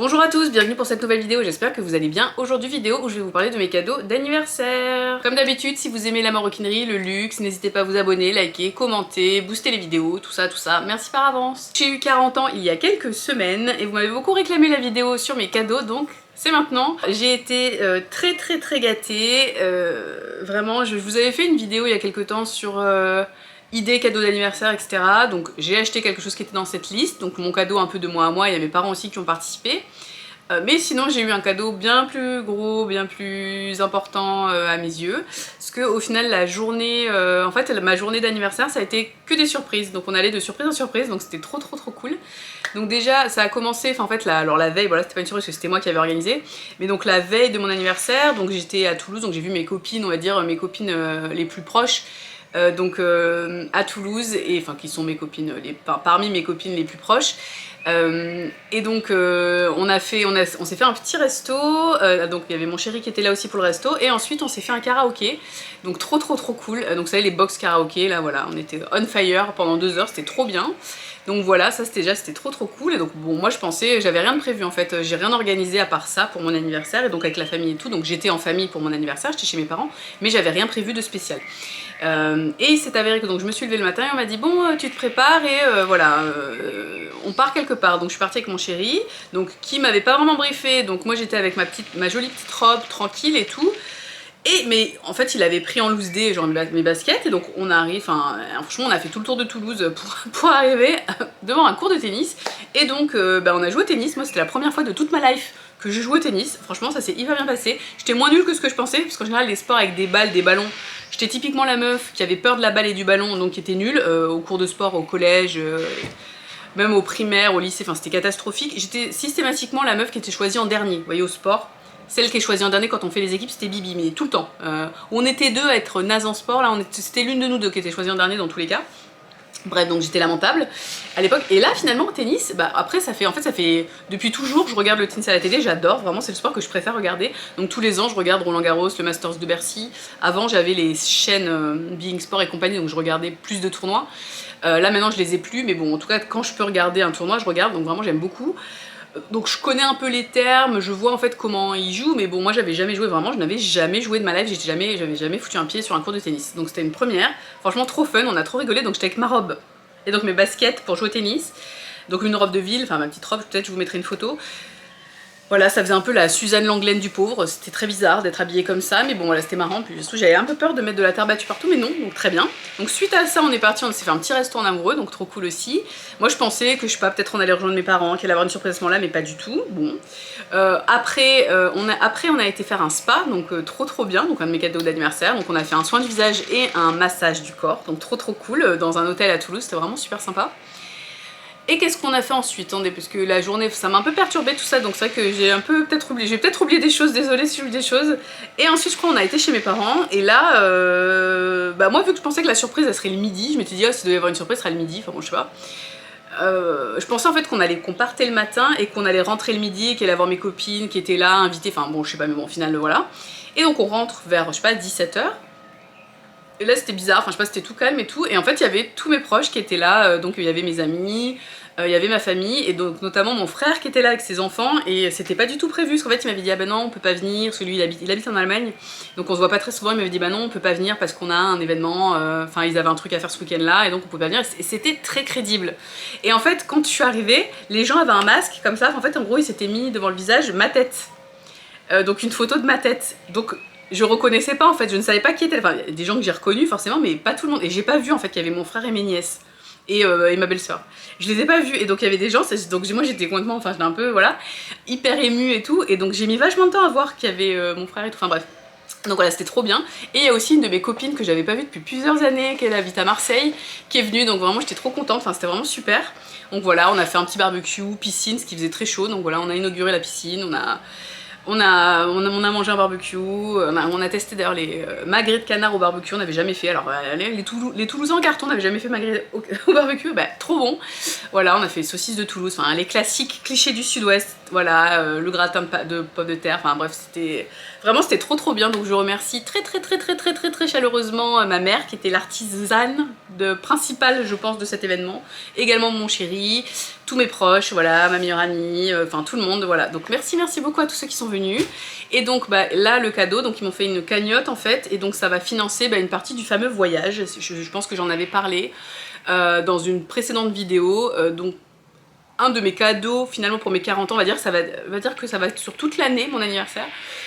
Bonjour à tous, bienvenue pour cette nouvelle vidéo, j'espère que vous allez bien. Aujourd'hui vidéo où je vais vous parler de mes cadeaux d'anniversaire. Comme d'habitude, si vous aimez la maroquinerie, le luxe, n'hésitez pas à vous abonner, liker, commenter, booster les vidéos, tout ça, merci par avance. J'ai eu 40 ans il y a quelques semaines et vous m'avez beaucoup réclamé la vidéo sur mes cadeaux, donc c'est maintenant. J'ai été très gâtée, vraiment, je vous avais fait une vidéo il y a quelques temps sur... idées, cadeaux d'anniversaire, etc. Donc j'ai acheté quelque chose qui était dans cette liste, donc mon cadeau un peu de moi à moi, il y a mes parents aussi qui ont participé. Mais sinon j'ai eu un cadeau bien plus gros, bien plus important à mes yeux, parce que au final la journée, en fait ma journée d'anniversaire ça a été que des surprises, donc on allait de surprise en surprise, donc c'était trop cool. Donc déjà ça a commencé, enfin en fait alors la veille, voilà c'était pas une surprise parce que c'était moi qui avais organisé, mais donc la veille de mon anniversaire, donc j'étais à Toulouse, donc j'ai vu mes copines, on va dire mes copines les plus proches, à Toulouse, et enfin qui sont mes copines, parmi mes copines les plus proches. Et donc on s'est fait un petit resto, donc il y avait mon chéri qui était là aussi pour le resto, et ensuite on s'est fait un karaoké, donc trop cool. Donc vous savez les box karaoké là, voilà, on était on fire pendant 2 heures, c'était trop bien. Donc voilà, ça c'était trop cool. Et donc bon, moi je pensais, j'avais rien de prévu en fait, j'ai rien organisé à part ça pour mon anniversaire, et donc avec la famille et tout, donc j'étais en famille pour mon anniversaire, j'étais chez mes parents, mais j'avais rien prévu de spécial. Et il s'est avéré que donc je me suis levée le matin et on m'a dit bon tu te prépares et voilà, on part quelque part. Donc je suis partie avec mon chéri, donc qui m'avait pas vraiment briefé, donc moi j'étais avec ma jolie petite robe tranquille et tout. Mais en fait il avait pris en loose day genre mes baskets, et donc on arrive, enfin franchement on a fait tout le tour de Toulouse pour arriver devant un cours de tennis. Et donc on a joué au tennis, moi c'était la première fois de toute ma life que je jouais au tennis, franchement ça s'est hyper bien passé. J'étais moins nulle que ce que je pensais, parce qu'en général les sports avec des balles, des ballons, j'étais typiquement la meuf qui avait peur de la balle et du ballon, donc qui était nulle au cours de sport, au collège, même au primaire, au lycée, enfin c'était catastrophique. J'étais systématiquement la meuf qui était choisie en dernier, vous voyez, au sport. Celle qui est choisie en dernier quand on fait les équipes, c'était Bibi, mais tout le temps. On était deux à être nazes en sport, là c'était l'une de nous deux qui était choisie en dernier dans tous les cas. Bref, donc j'étais lamentable à l'époque. Et là, finalement, au tennis, après, ça fait depuis toujours, je regarde le tennis à la télé, j'adore, vraiment, c'est le sport que je préfère regarder. Donc tous les ans, je regarde Roland Garros, le Masters de Bercy. Avant, j'avais les chaînes Being Sport et compagnie, donc je regardais plus de tournois. Là, maintenant, je les ai plus, mais bon, en tout cas, quand je peux regarder un tournoi, je regarde, donc vraiment, j'aime beaucoup. Donc je connais un peu les termes, je vois en fait comment ils jouent, mais bon moi j'avais jamais joué, vraiment je n'avais jamais joué de ma life, j'avais jamais foutu un pied sur un cours de tennis. Donc c'était une première, franchement trop fun, on a trop rigolé, donc j'étais avec ma robe et donc mes baskets pour jouer au tennis, donc une robe de ville, enfin ma petite robe, peut-être je vous mettrai une photo. Voilà, ça faisait un peu la Suzanne Langlaine du pauvre, c'était très bizarre d'être habillée comme ça, mais bon voilà, c'était marrant, puis surtout j'avais un peu peur de mettre de la terre battue partout, mais non, donc très bien. Donc suite à ça, on est parti, on s'est fait un petit resto en amoureux, donc trop cool aussi. Moi je pensais que je sais pas, peut-être on allait rejoindre mes parents, qu'elle allait avoir une surprise à ce moment-là, mais pas du tout, bon. Après, on a été faire un spa, donc trop bien, donc un de mes cadeaux d'anniversaire, donc on a fait un soin du visage et un massage du corps, donc trop cool, dans un hôtel à Toulouse, c'était vraiment super sympa. Et qu'est-ce qu'on a fait ensuite? Attendez, parce que la journée, ça m'a un peu perturbé tout ça, donc c'est vrai que j'ai un peu peut-être oublié. J'ai peut-être oublié des choses, désolée si j'oublie des choses. Et ensuite, je crois, on a été chez mes parents, et là, moi, vu que je pensais que la surprise, elle serait le midi, je m'étais dit, oh, s'il devait y avoir une surprise, ce serait le midi, enfin bon, je sais pas. Je pensais en fait qu'on partait le matin et qu'on allait rentrer le midi, et qu'elle allait avoir mes copines qui étaient là, invitées, enfin bon, je sais pas, mais bon, au final, voilà. Et donc, on rentre vers, je sais pas, 17 h. Et là c'était bizarre, enfin je sais pas, c'était tout calme et tout, et en fait il y avait tous mes proches qui étaient là, donc il y avait mes amis, il y avait ma famille, et donc notamment mon frère qui était là avec ses enfants, et c'était pas du tout prévu, parce qu'en fait il m'avait dit ah ben non on peut pas venir, parce que lui il habite en Allemagne, donc on se voit pas très souvent, il m'avait dit bah non on peut pas venir parce qu'on a un événement, enfin ils avaient un truc à faire ce week-end là, et donc on pouvait pas venir, et c'était très crédible. Et en fait quand je suis arrivée, les gens avaient un masque comme ça, en fait en gros ils s'étaient mis devant le visage ma tête, donc une photo de ma tête, donc je reconnaissais pas en fait, je ne savais pas qui était, enfin il y a des gens que j'ai reconnus forcément, mais pas tout le monde, et j'ai pas vu en fait qu'il y avait mon frère et mes nièces, et ma belle-sœur, je les ai pas vus, et donc il y avait des gens, donc moi j'étais complètement, enfin j'étais un peu, voilà, hyper émue et tout, et donc j'ai mis vachement de temps à voir qu'il y avait mon frère et tout, enfin bref. Donc voilà, c'était trop bien. Et il y a aussi une de mes copines que j'avais pas vue depuis plusieurs années, qui habite à Marseille, qui est venue, donc vraiment j'étais trop contente, enfin c'était vraiment super. Donc voilà, on a fait un petit barbecue, piscine, ce qui faisait très chaud, donc voilà, on a inauguré la piscine, on a mangé un barbecue, on a testé d'ailleurs les magrets de canard au barbecue, on n'avait jamais fait, alors les Toulousains en carton n'avaient jamais fait magrets au barbecue, bah trop bon. Voilà, on a fait saucisses de Toulouse, enfin les classiques clichés du sud-ouest, voilà, le gratin de pommes de terre, enfin bref, c'était trop bien. Donc je remercie très chaleureusement ma mère qui était l'artisane principale, je pense, de cet événement. Également mon chéri, tous mes proches, voilà, ma meilleure amie, enfin tout le monde, voilà. Donc merci beaucoup à tous ceux qui sont venus. Et donc bah, là le cadeau, donc ils m'ont fait une cagnotte en fait, et donc ça va financer une partie du fameux voyage. Je pense que j'en avais parlé dans une précédente vidéo, donc un de mes cadeaux finalement pour mes 40 ans, on va dire que ça va être sur toute l'année mon anniversaire.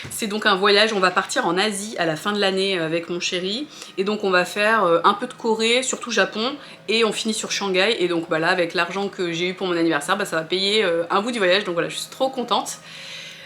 C'est donc un voyage, on va partir en Asie à la fin de l'année avec mon chéri, et donc on va faire un peu de Corée, surtout Japon, et on finit sur Shanghai. Et donc bah là avec l'argent que j'ai eu pour mon anniversaire, bah, ça va payer un bout du voyage, donc voilà, je suis trop contente.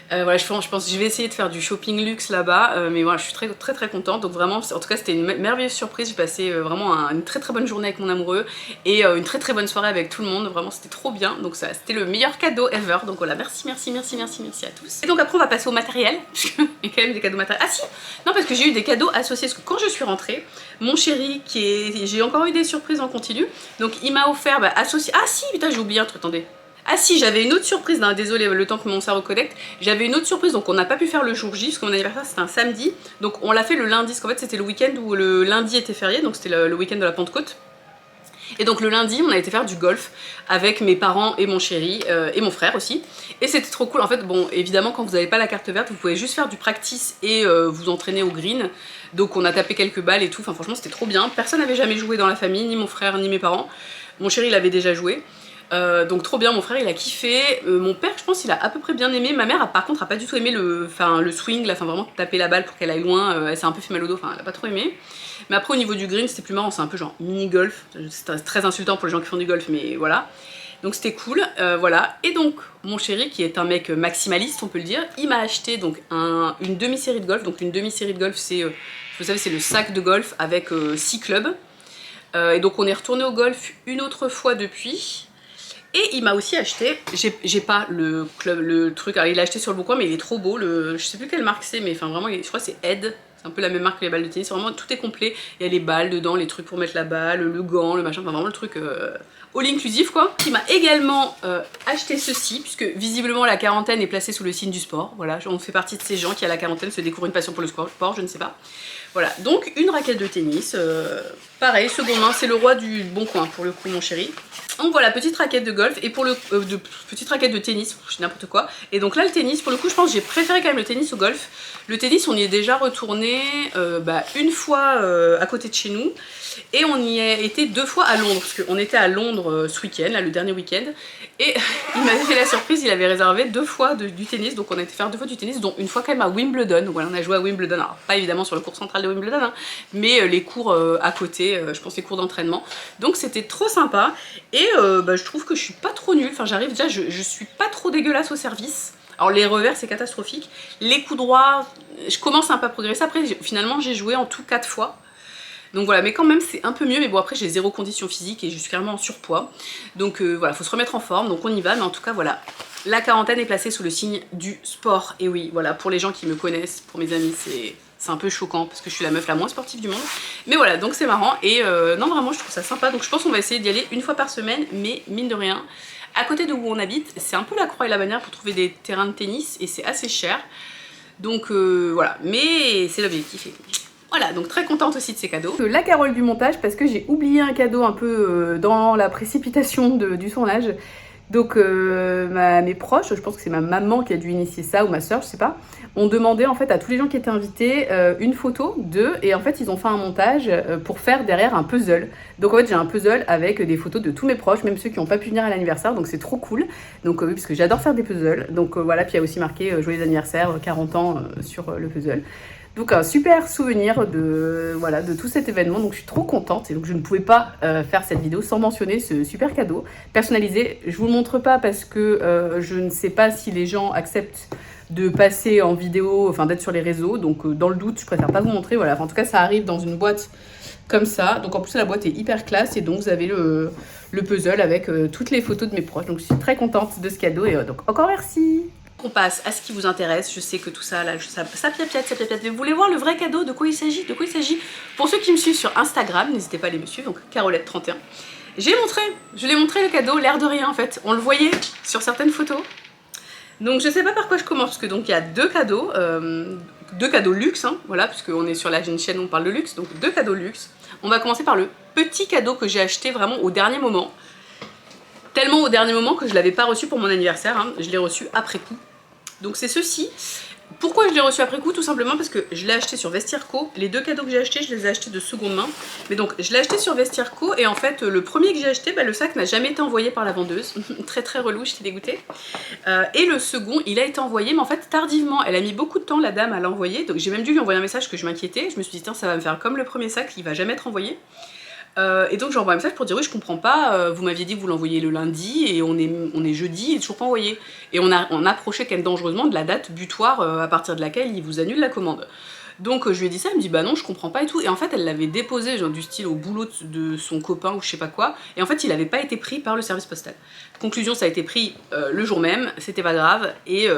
Voilà, je pense que je vais essayer de faire du shopping luxe là-bas, mais voilà, je suis très contente. Donc vraiment, en tout cas c'était une merveilleuse surprise. J'ai passé vraiment une très bonne journée avec mon amoureux, et une très bonne soirée avec tout le monde. Vraiment c'était trop bien, donc ça c'était le meilleur cadeau ever. Donc voilà, merci à tous. Et donc après on va passer au matériel, puisqu'il y a quand même des cadeaux matériels. Ah si, non, parce que j'ai eu des cadeaux associés, parce que quand je suis rentrée, mon chéri j'ai encore eu des surprises en continu, donc il m'a offert associé. Ah si, putain, j'ai oublié un truc, attendez. Ah si, j'avais une autre surprise, désolé, le temps que mon cerveau connecte, j'avais une autre surprise, donc on n'a pas pu faire le jour J, parce que mon anniversaire c'était un samedi, donc on l'a fait le lundi, parce qu'en fait c'était le week-end où le lundi était férié, donc c'était le week-end de la Pentecôte. Et donc le lundi, on a été faire du golf avec mes parents et mon chéri, et mon frère aussi. Et c'était trop cool. En fait, bon, évidemment, quand vous n'avez pas la carte verte, vous pouvez juste faire du practice et vous entraîner au green. Donc on a tapé quelques balles et tout, enfin franchement c'était trop bien. Personne n'avait jamais joué dans la famille, ni mon frère, ni mes parents. Mon chéri, il avait déjà joué. Donc trop bien, mon frère il a kiffé, mon père je pense il a à peu près bien aimé, ma mère par contre a pas du tout aimé le swing, enfin vraiment taper la balle pour qu'elle aille loin, elle s'est un peu fait mal au dos, enfin elle a pas trop aimé. Mais après au niveau du green c'était plus marrant, c'est un peu genre mini golf, c'est très insultant pour les gens qui font du golf, mais voilà. Donc c'était cool, voilà. Et donc mon chéri qui est un mec maximaliste on peut le dire, il m'a acheté donc une demi-série de golf. Donc une demi-série de golf c'est, vous savez, c'est le sac de golf avec 6 clubs. Et donc on est retourné au golf une autre fois depuis. Et il m'a aussi acheté, j'ai pas le truc, alors il l'a acheté sur le bon coin, mais il est trop beau, je sais plus quelle marque c'est, mais enfin vraiment, je crois que c'est Ed, c'est un peu la même marque que les balles de tennis, vraiment tout est complet, il y a les balles dedans, les trucs pour mettre la balle, le gant, le machin, enfin vraiment le truc all inclusif quoi. Il m'a également acheté ceci, puisque visiblement la quarantaine est placée sous le signe du sport, voilà, on fait partie de ces gens qui à la quarantaine se découvrent une passion pour le sport, je ne sais pas. Voilà, donc une raquette de tennis, pareil, seconde main, c'est le roi du bon coin pour le coup mon chéri. Donc voilà, petite raquette de golf, et pour petite raquette de tennis, n'importe quoi. Et donc là le tennis, pour le coup je pense que j'ai préféré quand même le tennis au golf. Le tennis on y est déjà retourné une fois à côté de chez nous, et on y a été 2 fois à Londres, parce qu'on était à Londres ce week-end, là le dernier week-end, et il m'avait fait la surprise, il avait réservé 2 fois du tennis, donc on a été faire 2 fois du tennis, dont une fois quand même à Wimbledon. Donc voilà, on a joué à Wimbledon, alors pas évidemment sur le cours central de Wimbledon, hein, mais les cours à côté, je pense les cours d'entraînement. Donc c'était trop sympa, et je trouve que je suis pas trop nulle, enfin j'arrive déjà, je suis pas trop dégueulasse au service. Alors les revers c'est catastrophique, les coups droits, je commence un peu à progresser, après finalement j'ai joué en tout 4 fois. Donc voilà, mais quand même c'est un peu mieux, mais bon après j'ai 0 condition physique et je suis carrément en surpoids. Donc voilà, faut se remettre en forme, donc on y va, mais en tout cas voilà. La quarantaine est placée sous le signe du sport, et oui, voilà, pour les gens qui me connaissent, pour mes amis, c'est un peu choquant parce que je suis la meuf la moins sportive du monde. Mais voilà, donc c'est marrant, et non vraiment je trouve ça sympa, donc je pense qu'on va essayer d'y aller une fois par semaine, mais mine de rien, à côté de où on habite, c'est un peu la croix et la bannière pour trouver des terrains de tennis, et c'est assez cher. Donc voilà, mais c'est l'objectif. Voilà, donc très contente aussi de ces cadeaux. La Carole du montage, parce que j'ai oublié un cadeau un peu dans la précipitation du tournage. Donc mes proches, je pense que c'est ma maman qui a dû initier ça, ou ma soeur, je sais pas, ont demandé en fait à tous les gens qui étaient invités une photo d'eux, et en fait ils ont fait un montage pour faire derrière un puzzle. Donc en fait j'ai un puzzle avec des photos de tous mes proches, même ceux qui n'ont pas pu venir à l'anniversaire, donc c'est trop cool. Donc oui, parce que j'adore faire des puzzles, donc voilà, puis il y a aussi marqué joyeux anniversaire, 40 ans sur le puzzle. Donc un super souvenir de tout cet événement, donc je suis trop contente, et donc je ne pouvais pas faire cette vidéo sans mentionner ce super cadeau personnalisé. Je vous le montre pas parce que je ne sais pas si les gens acceptent de passer en vidéo, enfin d'être sur les réseaux, donc dans le doute je préfère pas vous montrer, voilà. Enfin, en tout cas ça arrive dans une boîte comme ça, donc en plus la boîte est hyper classe, et donc vous avez le puzzle avec toutes les photos de mes proches, donc je suis très contente de ce cadeau, et donc encore merci. On passe à ce qui vous intéresse. Je sais que tout ça, là, ça piapiate. Mais vous voulez voir le vrai cadeau, de quoi il s'agit? Pour ceux qui me suivent sur Instagram, n'hésitez pas à aller me suivre, donc Carolette31. Je l'ai montré le cadeau, l'air de rien en fait. On le voyait sur certaines photos. Donc je sais pas par quoi je commence, parce que donc il y a deux cadeaux luxe, hein, voilà, puisqu'on est sur la chaîne où on parle de luxe, donc deux cadeaux luxe. On va commencer par le petit cadeau que j'ai acheté vraiment au dernier moment. Tellement au dernier moment que je l'avais pas reçu pour mon anniversaire, hein, je l'ai reçu après coup. Donc c'est ceci. Pourquoi je l'ai reçu après coup? Tout simplement parce que je l'ai acheté sur Vestiaire Co. Les deux cadeaux que j'ai achetés, je les ai achetés de seconde main. Mais donc je l'ai acheté sur Vestiaire Co. Et en fait le premier que j'ai acheté, bah, le sac n'a jamais été envoyé par la vendeuse. Très très relou, j'étais dégoûtée. Et le second, il a été envoyé, mais en fait tardivement. Elle a mis beaucoup de temps, la dame, à l'envoyer. Donc j'ai même dû lui envoyer un message que je m'inquiétais. Je me suis dit tiens, ça va me faire comme le premier sac, il va jamais être envoyé. Et donc j'envoie un message pour dire oui je comprends pas, vous m'aviez dit que vous l'envoyiez le lundi et on est jeudi, il est toujours pas envoyé. Et on approchait quand même dangereusement de la date butoir à partir de laquelle il vous annule la commande. Donc je lui ai dit ça, elle me dit bah non je comprends pas et tout. Et en fait elle l'avait déposé genre du style au boulot de son copain ou je sais pas quoi. Et en fait il avait pas été pris par le service postal. Conclusion, ça a été pris le jour même, c'était pas grave. Et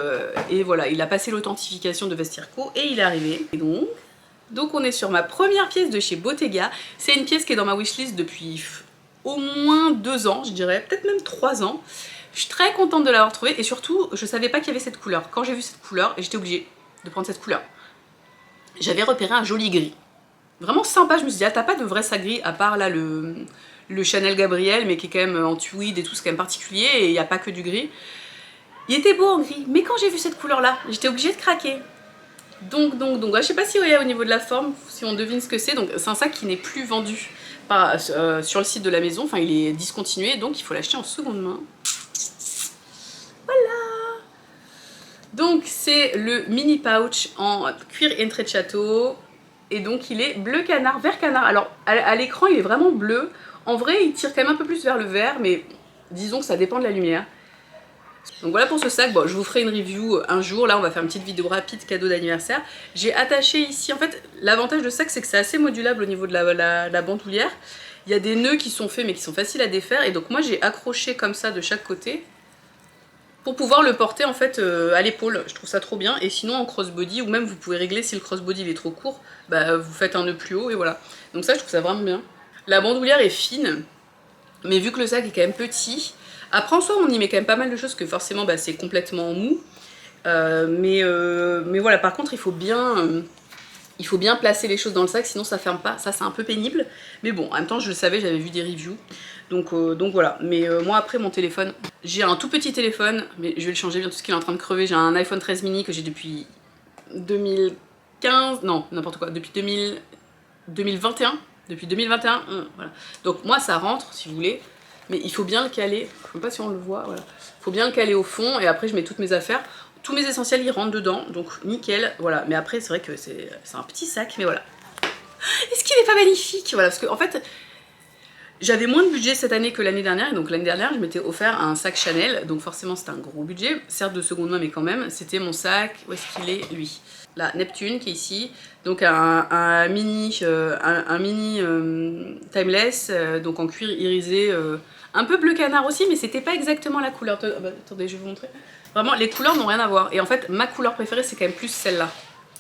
voilà, il a passé l'authentification de Vestiaire Co et il est arrivé. Et donc on est sur ma première pièce de chez Bottega. C'est une pièce qui est dans ma wishlist depuis au moins 2 ans, je dirais, peut-être même 3 ans. Je suis très contente de l'avoir trouvée et surtout, je savais pas qu'il y avait cette couleur. Quand j'ai vu cette couleur, j'étais obligée de prendre cette couleur. J'avais repéré un joli gris. Vraiment sympa, je me suis dit, ah t'as pas de vrai sac gris à part là le Chanel Gabriel, mais qui est quand même en tweed et tout, c'est quand même particulier et il n'y a pas que du gris. Il était beau en gris, mais quand j'ai vu cette couleur là, j'étais obligée de craquer. Donc, je sais pas si au niveau de la forme, si on devine ce que c'est. Donc c'est un sac qui n'est plus vendu sur le site de la maison, enfin il est discontinué, donc il faut l'acheter en seconde main. Voilà. Donc c'est le mini pouch en cuir intrecciato, et donc il est bleu canard, vert canard. Alors à l'écran il est vraiment bleu, en vrai il tire quand même un peu plus vers le vert, mais disons que ça dépend de la lumière. Donc voilà pour ce sac, bon je vous ferai une review un jour, là on va faire une petite vidéo rapide cadeau d'anniversaire. J'ai attaché ici, en fait l'avantage de ce sac c'est que c'est assez modulable au niveau de la bandoulière. Il y a des nœuds qui sont faits mais qui sont faciles à défaire et donc moi j'ai accroché comme ça de chaque côté pour pouvoir le porter en fait à l'épaule, je trouve ça trop bien. Et sinon en crossbody, ou même vous pouvez régler si le crossbody il est trop court, bah vous faites un nœud plus haut et voilà. Donc ça je trouve ça vraiment bien. La bandoulière est fine, mais vu que le sac est quand même petit, après en soi on y met quand même pas mal de choses que forcément bah, c'est complètement mou. Mais voilà, par contre il faut bien placer les choses dans le sac, sinon ça ferme pas, ça c'est un peu pénible. Mais bon, en même temps je le savais, j'avais vu des reviews. Donc voilà, mais moi après mon téléphone, j'ai un tout petit téléphone, mais je vais le changer bientôt parce qu'il est en train de crever. J'ai un iPhone 13 mini que j'ai depuis 2015, non n'importe quoi, depuis 2021. Depuis 2021, voilà. Donc moi ça rentre si vous voulez, mais il faut bien le caler, je sais pas si on le voit, voilà. Il faut bien le caler au fond et après je mets toutes mes affaires. Tous mes essentiels ils rentrent dedans, donc nickel, voilà. Mais après c'est vrai que c'est un petit sac, mais voilà. Est-ce qu'il est pas magnifique? Voilà, parce que en fait, j'avais moins de budget cette année que l'année dernière, et donc l'année dernière je m'étais offert un sac Chanel, donc forcément c'était un gros budget, certes de seconde main mais quand même, c'était mon sac, où est-ce qu'il est lui? Là, Neptune qui est ici, donc un mini timeless, donc en cuir irisé, un peu bleu canard aussi, mais c'était pas exactement la couleur. Attendez, je vais vous montrer. Vraiment, les couleurs n'ont rien à voir, et en fait ma couleur préférée c'est quand même plus celle-là,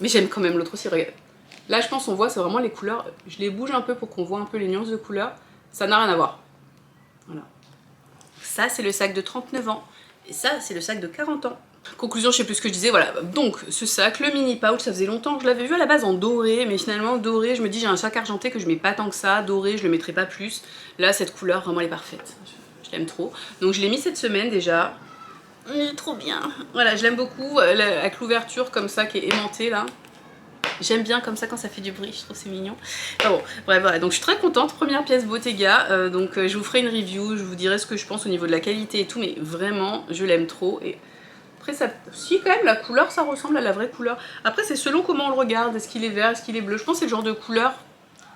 mais j'aime quand même l'autre aussi, regarde. Là je pense on voit, c'est vraiment les couleurs, je les bouge un peu pour qu'on voit un peu les nuances de couleurs. Ça n'a rien à voir. Voilà. Ça, c'est le sac de 39 ans. Et ça, c'est le sac de 40 ans. Conclusion, je sais plus ce que je disais, voilà. Donc, ce sac, le mini pouch, ça faisait longtemps que je l'avais vu à la base en doré, mais finalement, doré, je me dis, j'ai un sac argenté que je mets pas tant que ça. Doré, je le mettrai pas plus. Là, cette couleur, vraiment, elle est parfaite. Je l'aime trop. Donc, je l'ai mis cette semaine déjà. Il est trop bien. Voilà, je l'aime beaucoup. Avec l'ouverture comme ça, qui est aimantée, là. J'aime bien comme ça quand ça fait du bruit, je trouve c'est mignon. Enfin bon, bref, voilà, donc je suis très contente, première pièce Bottega, donc je vous ferai une review, je vous dirai ce que je pense au niveau de la qualité et tout, mais vraiment, je l'aime trop. Et après, ça, si quand même, la couleur, ça ressemble à la vraie couleur. Après, c'est selon comment on le regarde, est-ce qu'il est vert, est-ce qu'il est bleu. Je pense que c'est le genre de couleur,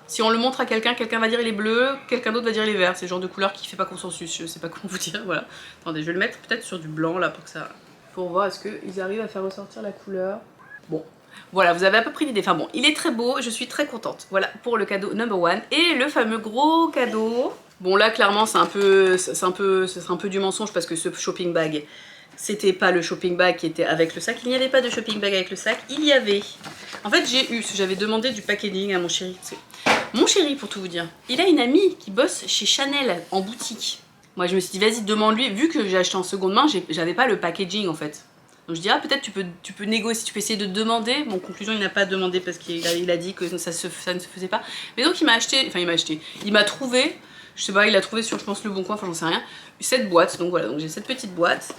si on le montre à quelqu'un, quelqu'un va dire il est bleu, quelqu'un d'autre va dire il est vert. C'est le genre de couleur qui fait pas consensus, je sais pas comment vous dire, voilà. Attendez, je vais le mettre peut-être sur du blanc là pour que ça... Pour voir est-ce qu'ils arrivent à faire ressortir la couleur. Bon. Voilà, vous avez à peu près l'idée. Enfin bon, il est très beau, je suis très contente. Voilà pour le cadeau number 1. Et le fameux gros cadeau. Bon là, clairement, ce sera un peu du mensonge parce que ce shopping bag, c'était pas le shopping bag qui était avec le sac. Il n'y avait pas de shopping bag avec le sac. Il y avait... En fait, j'avais demandé du packaging à mon chéri. Mon chéri, pour tout vous dire, il a une amie qui bosse chez Chanel en boutique. Moi, je me suis dit, vas-y, demande-lui. Vu que j'ai acheté en seconde main, j'avais pas le packaging en fait. Donc je dis ah peut-être tu peux négocier, tu peux essayer de demander. Bon conclusion il n'a pas demandé parce qu'il a dit que ça ne se faisait pas. Mais donc il m'a acheté, il m'a trouvé, je sais pas, il a trouvé sur je pense Le Bon Coin, enfin j'en sais rien, cette boîte. Donc voilà, donc j'ai cette petite boîte.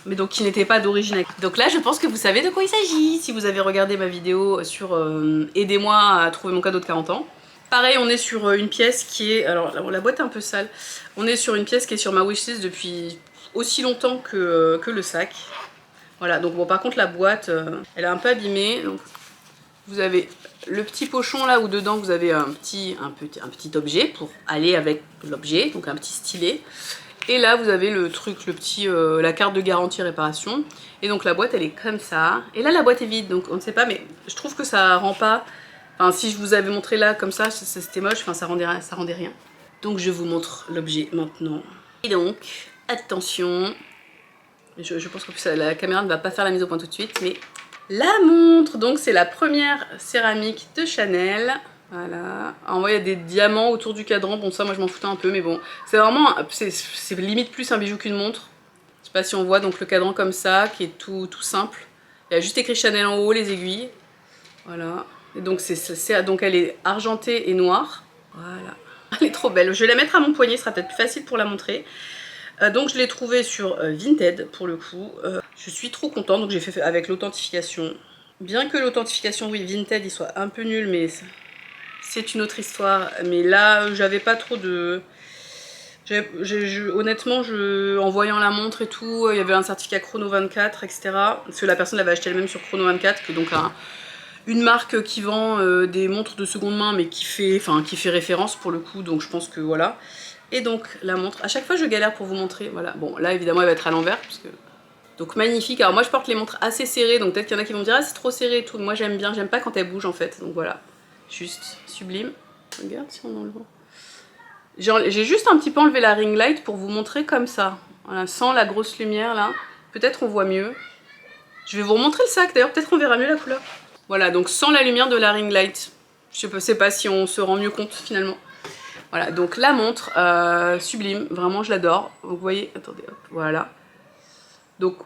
Mais donc qui n'était pas d'origine. Donc là je pense que vous savez de quoi il s'agit si vous avez regardé ma vidéo sur aidez-moi à trouver mon cadeau de 40 ans. Pareil on est sur une pièce qui est, alors la boîte est un peu sale, on est sur une pièce qui est sur ma wishlist depuis aussi longtemps que le sac. Voilà donc bon par contre la boîte elle est un peu abîmée. Donc vous avez le petit pochon là où dedans vous avez un petit objet pour aller avec l'objet, donc un petit stylet. Et là vous avez le truc, la carte de garantie réparation. Et donc la boîte elle est comme ça. Et là la boîte est vide donc on ne sait pas, mais je trouve que ça rend pas... Enfin si je vous avais montré là comme ça c'était moche, enfin ça rendait rien. Donc je vous montre l'objet maintenant. Et donc attention, je pense qu'en plus la caméra ne va pas faire la mise au point tout de suite, mais la montre, donc c'est la première céramique de Chanel. Voilà, alors moi il y a des diamants autour du cadran, bon ça moi je m'en foutais un peu mais bon, c'est vraiment, c'est limite plus un bijou qu'une montre. Je sais pas si on voit donc le cadran comme ça, qui est tout simple. Il y a juste écrit Chanel en haut, les aiguilles. Voilà, et donc, donc elle est argentée et noire. Voilà, elle est trop belle, je vais la mettre à mon poignet, ce sera peut-être plus facile pour la montrer. Donc je l'ai trouvée sur Vinted pour le coup, je suis trop contente, donc j'ai fait avec l'authentification. Bien que l'authentification, oui, Vinted il soit un peu nul, mais... c'est une autre histoire, mais là j'avais pas trop de... honnêtement, en voyant la montre et tout, il y avait un certificat Chrono 24, etc. Parce que la personne l'avait acheté elle-même sur Chrono 24, que donc une marque qui vend des montres de seconde main, mais qui fait référence pour le coup, donc je pense que voilà. Et donc la montre, à chaque fois je galère pour vous montrer, voilà. Bon là évidemment elle va être à l'envers, parce que... Donc magnifique, alors moi je porte les montres assez serrées, donc peut-être qu'il y en a qui vont me dire ah c'est trop serré et tout, moi j'aime bien, j'aime pas quand elles bougent en fait, donc voilà. Juste sublime. Regarde si on enlève. J'ai juste un petit peu enlevé la ring light pour vous montrer comme ça. Voilà, sans la grosse lumière là. Peut-être on voit mieux. Je vais vous remontrer le sac d'ailleurs, peut-être qu'on verra mieux la couleur. Voilà, donc sans la lumière de la ring light. Je sais pas si on se rend mieux compte finalement. Voilà, donc la montre, sublime, vraiment je l'adore. Vous voyez, attendez, hop, voilà. Donc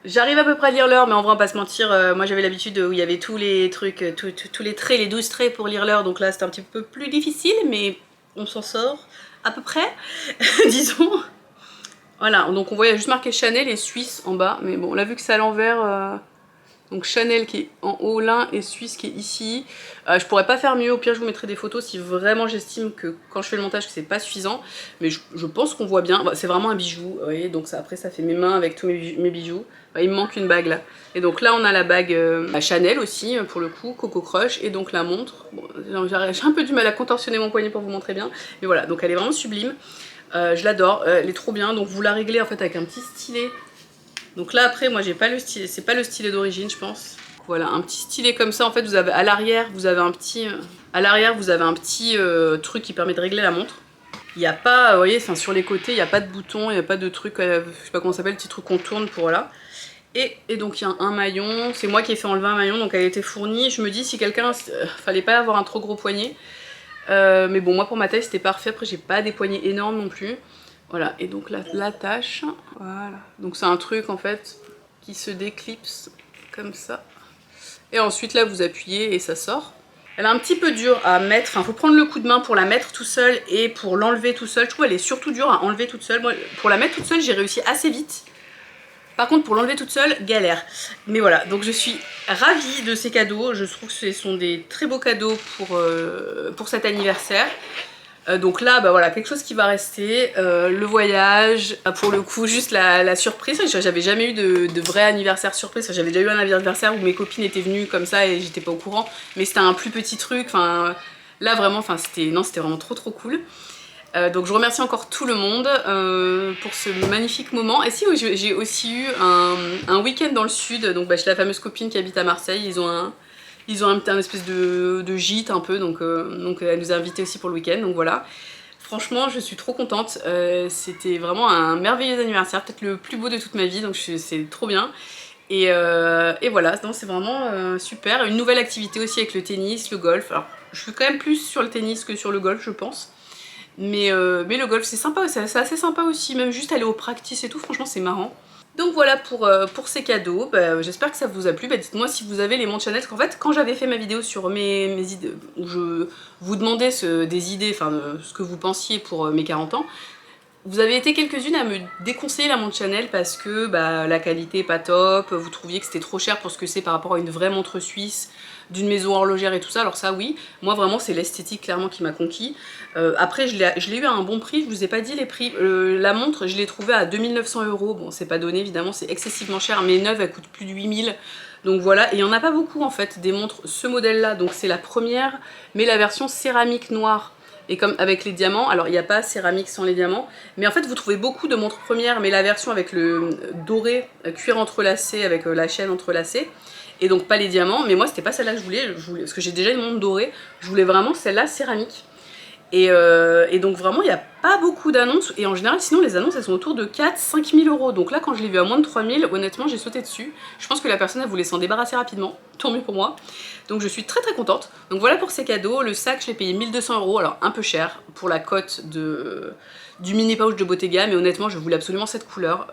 j'arrive à peu près à lire l'heure, mais en vrai on va pas se mentir, moi j'avais l'habitude où il y avait tous les trucs, tous les traits, les 12 traits pour lire l'heure, donc là c'est un petit peu plus difficile, mais on s'en sort à peu près, disons. Voilà, donc on voit il y a juste marqué Chanel et Suisse en bas, mais bon, on a vu que c'est à l'envers, donc Chanel qui est en haut là et Suisse qui est ici. Je pourrais pas faire mieux, au pire je vous mettrai des photos si vraiment j'estime que quand je fais le montage que c'est pas suffisant, mais je pense qu'on voit bien. C'est vraiment un bijou, vous voyez, donc ça, après ça fait mes mains avec tous mes bijoux. Il me manque une bague là. Et donc là on a la bague à Chanel aussi pour le coup, Coco Crush, et donc la montre. Bon, j'ai un peu du mal à contorsionner mon poignet pour vous montrer bien, mais voilà, donc elle est vraiment sublime. Je l'adore, elle est trop bien, donc vous la réglez en fait avec un petit stylet. Donc là après moi j'ai pas le stylet, c'est pas le stylet d'origine je pense. Voilà, un petit stylet comme ça en fait, vous avez à l'arrière, vous avez un petit truc qui permet de régler la montre. Il n'y a pas, vous voyez, sur les côtés, il n'y a pas de bouton, il n'y a pas de truc, je sais pas comment ça s'appelle, le petit truc qu'on tourne pour là. Et donc il y a un maillon, c'est moi qui ai fait enlever un maillon, donc elle a été fournie. Je me dis si quelqu'un, fallait pas avoir un trop gros poignet. Mais bon moi pour ma taille c'était parfait, après j'ai pas des poignets énormes non plus. Voilà, et donc l'attache, voilà. Donc c'est un truc en fait qui se déclipse comme ça. Et ensuite là vous appuyez et ça sort. Elle est un petit peu dure à mettre, enfin faut prendre le coup de main pour la mettre tout seul et pour l'enlever tout seul. Je trouve elle est surtout dure à enlever toute seule. Moi pour la mettre toute seule j'ai réussi assez vite. Par contre pour l'enlever toute seule, galère. Mais voilà, donc je suis ravie de ces cadeaux. Je trouve que ce sont des très beaux cadeaux pour cet anniversaire. Donc là, bah voilà, quelque chose qui va rester, le voyage, pour le coup juste la surprise. J'avais jamais eu de vrai anniversaire surprise, j'avais déjà eu un anniversaire où mes copines étaient venues comme ça et j'étais pas au courant, mais c'était un plus petit truc, enfin là vraiment, enfin c'était vraiment trop cool. Donc je remercie encore tout le monde pour ce magnifique moment. Et si oui, j'ai aussi eu un week-end dans le sud, donc bah, chez la fameuse copine qui habite à Marseille, ils ont un espèce de gîte un peu, donc elle nous a invités aussi pour le week-end, donc voilà. Franchement, je suis trop contente, c'était vraiment un merveilleux anniversaire, peut-être le plus beau de toute ma vie, donc c'est trop bien. Et voilà, c'est vraiment super. Une nouvelle activité aussi avec le tennis, le golf. Alors, je suis quand même plus sur le tennis que sur le golf, je pense. Mais le golf, c'est sympa, c'est assez sympa aussi, même juste aller au practice et tout, franchement, c'est marrant. Donc voilà pour ces cadeaux, j'espère que ça vous a plu, dites-moi si vous avez les montres Chanel, parce qu'en fait quand j'avais fait ma vidéo sur mes idées, où je vous demandais des idées, enfin ce que vous pensiez pour mes 40 ans, vous avez été quelques-unes à me déconseiller la montre Chanel parce que la qualité est pas top, vous trouviez que c'était trop cher pour ce que c'est par rapport à une vraie montre suisse, d'une maison horlogère et tout ça, alors ça oui, moi vraiment c'est l'esthétique clairement qui m'a conquis. Après je l'ai eu à un bon prix, je vous ai pas dit les prix, la montre je l'ai trouvée à 2900 €, bon c'est pas donné évidemment, c'est excessivement cher, mais neuve elle coûte plus de 8000, donc voilà, et il y en a pas beaucoup en fait des montres ce modèle là, donc c'est la première, mais la version céramique noire. Et comme avec les diamants, alors il n'y a pas céramique sans les diamants, mais en fait vous trouvez beaucoup de montres premières, mais la version avec le doré, cuir entrelacé, avec la chaîne entrelacée, et donc pas les diamants, mais moi c'était pas celle-là que je voulais, parce que j'ai déjà une montre dorée, je voulais vraiment celle-là céramique. Et donc vraiment il n'y a pas beaucoup d'annonces, et en général sinon les annonces elles sont autour de 4-5 000 €, donc là quand je l'ai vu à moins de 3 000, honnêtement j'ai sauté dessus, je pense que la personne elle voulait s'en débarrasser rapidement, tant mieux pour moi, donc je suis très très contente. Donc voilà pour ces cadeaux, le sac je l'ai payé 1200 €, alors un peu cher pour la cote du mini pouch de Bottega, mais honnêtement je voulais absolument cette couleur.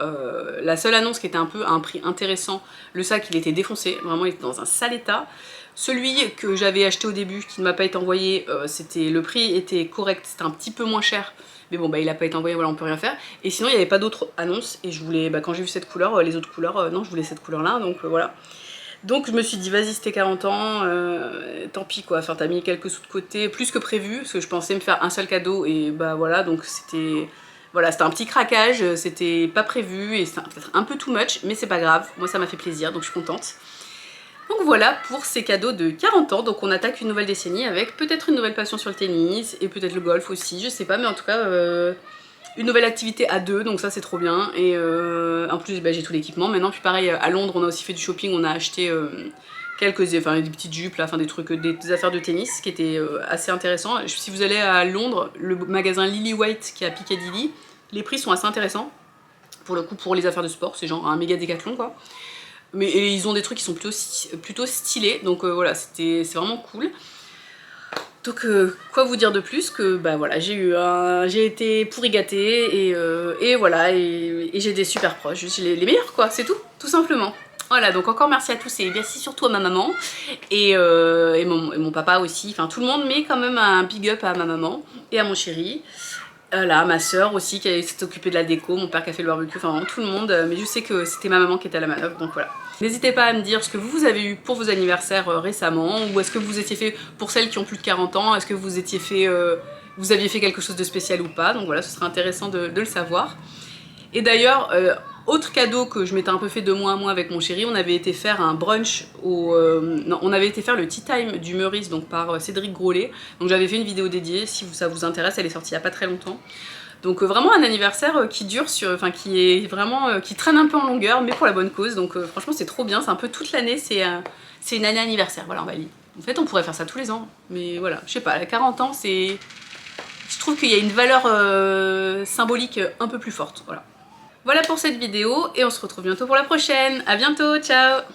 La seule annonce qui était un peu à un prix intéressant, le sac il était défoncé, vraiment il était dans un sale état. Celui que j'avais acheté au début, qui ne m'a pas été envoyé, le prix était correct, c'était un petit peu moins cher, mais bon il n'a pas été envoyé, voilà on peut rien faire. Et sinon il n'y avait pas d'autres annonces, et je voulais, quand j'ai vu cette couleur, les autres couleurs, non je voulais cette couleur là, donc voilà. Donc je me suis dit vas-y c'était 40 ans, tant pis quoi, enfin t'as mis quelques sous de côté, plus que prévu, parce que je pensais me faire un seul cadeau, et voilà, donc c'était... Voilà, c'était un petit craquage, c'était pas prévu, et c'était peut-être un peu too much, mais c'est pas grave, moi ça m'a fait plaisir, donc je suis contente. Donc voilà pour ces cadeaux de 40 ans, donc on attaque une nouvelle décennie avec peut-être une nouvelle passion sur le tennis, et peut-être le golf aussi, je sais pas, mais en tout cas une nouvelle activité à deux, donc ça c'est trop bien, et en plus j'ai tout l'équipement maintenant, puis pareil à Londres on a aussi fait du shopping, on a acheté des petites jupes là, des trucs, des affaires de tennis qui étaient assez intéressants. Si vous allez à Londres, le magasin Lily White qui est à Piccadilly, les prix sont assez intéressants, pour le coup pour les affaires de sport, c'est genre un méga décathlon quoi. Mais ils ont des trucs qui sont plutôt stylés, donc voilà, c'est vraiment cool. Donc quoi vous dire de plus que voilà, j'ai été pourri gâtée, et voilà, et j'ai des super proches, j'ai les meilleurs quoi, c'est tout simplement. Voilà, donc encore merci à tous, et merci surtout à ma maman et mon papa aussi, enfin tout le monde, mais quand même un big up à ma maman et à mon chéri. Là, ma soeur aussi qui s'est occupée de la déco, mon père qui a fait le barbecue, enfin tout le monde, mais je sais que c'était ma maman qui était à la manœuvre, donc voilà. N'hésitez pas à me dire ce que vous avez eu pour vos anniversaires récemment, ou est-ce que vous étiez fait, pour celles qui ont plus de 40 ans, est-ce que vous étiez fait, vous aviez fait quelque chose de spécial ou pas, donc voilà, ce serait intéressant de le savoir. Et d'ailleurs, autre cadeau que je m'étais un peu fait de mois à mois avec mon chéri, on avait été faire un brunch non, on avait été faire le Tea Time du Meurice, donc par Cédric Grolet. Donc j'avais fait une vidéo dédiée, si ça vous intéresse, elle est sortie il y a pas très longtemps. Donc vraiment un anniversaire qui dure qui est vraiment, qui traîne un peu en longueur, mais pour la bonne cause. Donc franchement c'est trop bien, c'est un peu toute l'année, c'est une année anniversaire, voilà on va dire. En fait on pourrait faire ça tous les ans, mais voilà, je sais pas, à 40 ans c'est... Je trouve qu'il y a une valeur symbolique un peu plus forte, voilà. Voilà pour cette vidéo, et on se retrouve bientôt pour la prochaine. À bientôt, ciao!